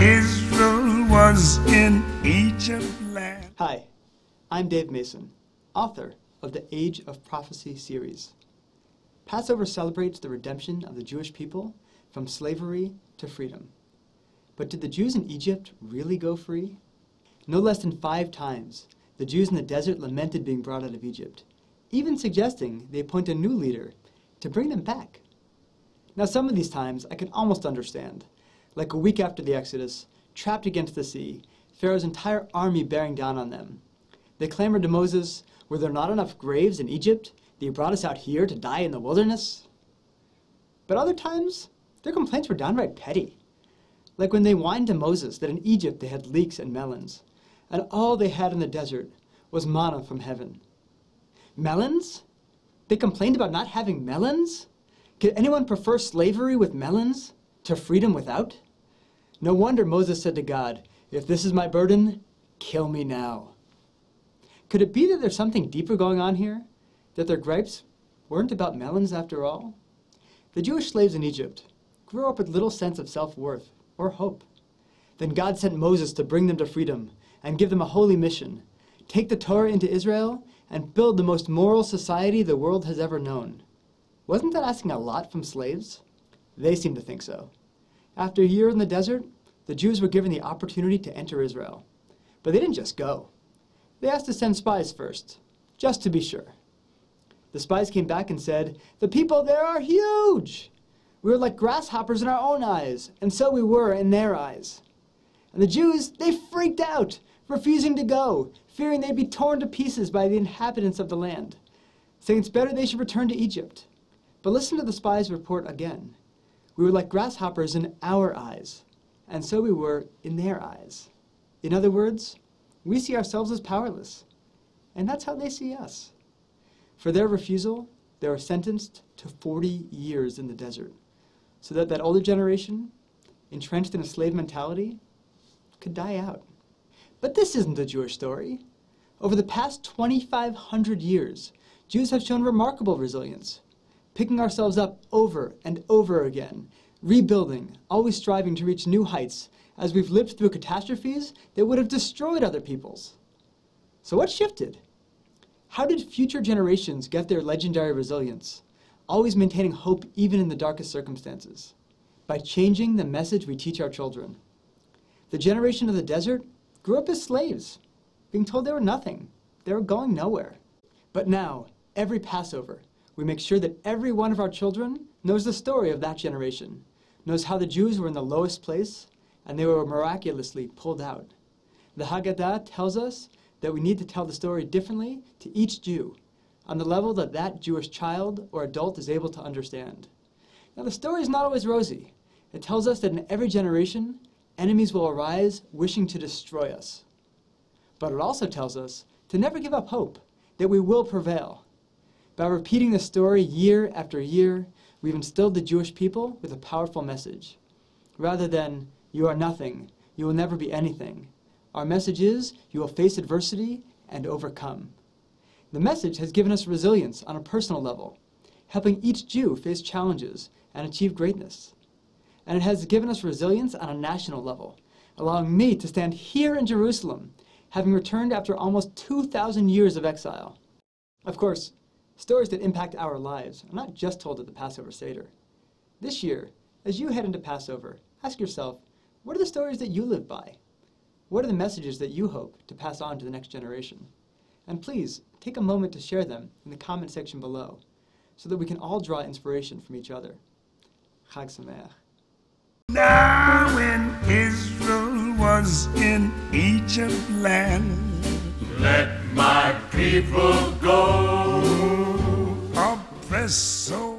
Israel was in Egypt land. Hi, I'm Dave Mason, author of the Age of Prophecy series. Passover celebrates the redemption of the Jewish people from slavery to freedom. But did the Jews in Egypt really go free? No less than 5 times, the Jews in the desert lamented being brought out of Egypt, even suggesting they appoint a new leader to bring them back. Now, some of these times I can almost understand, like a week after the Exodus, trapped against the sea, Pharaoh's entire army bearing down on them. They clamored to Moses, "Were there not enough graves in Egypt that you brought us out here to die in the wilderness?" But other times, their complaints were downright petty. Like when they whined to Moses that in Egypt they had leeks and melons, and all they had in the desert was manna from heaven. Melons? They complained about not having melons? Could anyone prefer slavery with melons to freedom without? No wonder Moses said to God, "If this is my burden, kill me now." Could it be that there's something deeper going on here? That their gripes weren't about melons after all? The Jewish slaves in Egypt grew up with little sense of self-worth or hope. Then God sent Moses to bring them to freedom and give them a holy mission: take the Torah into Israel and build the most moral society the world has ever known. Wasn't that asking a lot from slaves? They seemed to think so. After a year in the desert, the Jews were given the opportunity to enter Israel. But they didn't just go. They asked to send spies first, just to be sure. The spies came back and said, "The people there are huge. We were like grasshoppers in our own eyes, and so we were in their eyes." And the Jews, they freaked out, refusing to go, fearing they'd be torn to pieces by the inhabitants of the land, saying it's better they should return to Egypt. But listen to the spies' report again. "We were like grasshoppers in our eyes, and so we were in their eyes." In other words, we see ourselves as powerless, and that's how they see us. For their refusal, they were sentenced to 40 years in the desert, so that that older generation, entrenched in a slave mentality, could die out. But this isn't the Jewish story. Over the past 2,500 years, Jews have shown remarkable resilience, picking ourselves up over and over again, rebuilding, always striving to reach new heights as we've lived through catastrophes that would have destroyed other peoples. So what shifted? How did future generations get their legendary resilience, always maintaining hope even in the darkest circumstances? By changing the message we teach our children. The generation of the desert grew up as slaves, being told they were nothing, they were going nowhere. But now, every Passover, we make sure that every one of our children knows the story of that generation, knows how the Jews were in the lowest place, and they were miraculously pulled out. The Haggadah tells us that we need to tell the story differently to each Jew, on the level that that Jewish child or adult is able to understand. Now, the story is not always rosy. It tells us that in every generation, enemies will arise wishing to destroy us. But it also tells us to never give up hope, that we will prevail. By repeating this story year after year, we've instilled the Jewish people with a powerful message. Rather than, "You are nothing, you will never be anything," our message is, "You will face adversity and overcome." The message has given us resilience on a personal level, helping each Jew face challenges and achieve greatness. And it has given us resilience on a national level, allowing me to stand here in Jerusalem, having returned after almost 2,000 years of exile. Of course, stories that impact our lives are not just told at the Passover Seder. This year, as you head into Passover, ask yourself, what are the stories that you live by? What are the messages that you hope to pass on to the next generation? And please, take a moment to share them in the comment section below, so that we can all draw inspiration from each other. Chag Sameach. Now when Israel was in Egypt land, let my people go. oppressed so